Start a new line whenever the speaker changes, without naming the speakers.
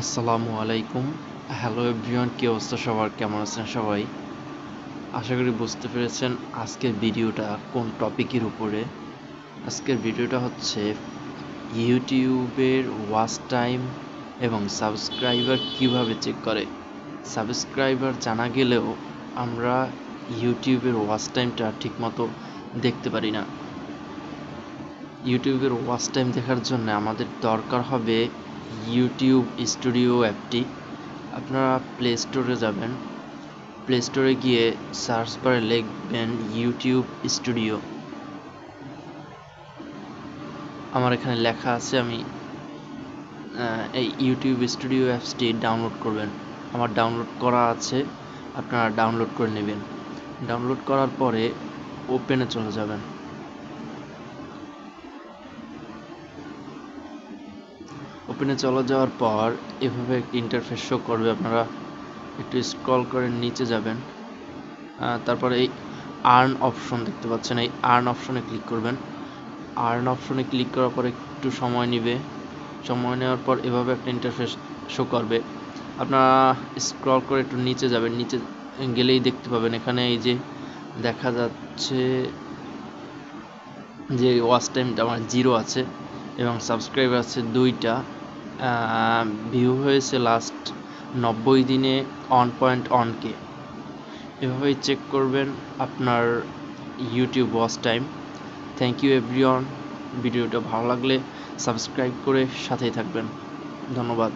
আসসালামু আলাইকুম। Hello everyone, কি অবস্থা সবার? কেমন আছেন সবাই? আশা করি বুঝতে পেরেছেন আজকের ভিডিওটা কোন টপিকের উপরে। আজকের ভিডিওটা হচ্ছে ইউটিউবের ওয়াচ টাইম এবং সাবস্ক্রাইবার কিভাবে চেক করে। সাবস্ক্রাইবার জানা গেলেও আমরা ইউটিউবের ওয়াচ টাইমটা ঠিকমতো দেখতে পারি না। ইউটিউবের ওয়াচ টাইম দেখার জন্য আমাদের দরকার হবে ইউটিউব স্টুডিও অ্যাপটি। আপনারা প্লে স্টোরে যাবেন, প্লে স্টোরে গিয়ে সার্চ বারে লিখবেন ইউটিউব স্টুডিও। আমার এখানে লেখা আছে, আমি এই ইউটিউব স্টুডিও অ্যাপসটি ডাউনলোড করবেন। আমার ডাউনলোড করা আছে, আপনারা ডাউনলোড করে নেবেন। ডাউনলোড করার পরে ওপেনে চলে যাবেন। ওপেনে চলে যাওয়ার পর এভাবে একটি ইন্টারফেস শো করবে। আপনারা একটু স্ক্রল করে নিচে যাবেন, তারপরে এই আর্ন অপশন দেখতে পাচ্ছেন, এই আর্ন অপশনে ক্লিক করবেন। আর্ন অপশনে ক্লিক করার পর একটু সময় নেবে। সময় নেওয়ার পর এভাবে একটা ইন্টারফেস শো করবে। আপনারা স্ক্রল করে একটু নিচে যাবেন, নিচে গেলেই দেখতে পাবেন এখানে এই যে দেখা যাচ্ছে যে ওয়াচ টাইমটা আমার 0 আছে এবং সাবস্ক্রাইবার আছে 2টা। ভিউ হয়েছে লাস্ট 90 দিনে 1.1K। এভাবেই চেক করবেন আপনার YouTube watch time. Thank you everyone. ভিডিওটা ভালো লাগলে সাবস্ক্রাইব করে সাথেই থাকবেন। ধন্যবাদ।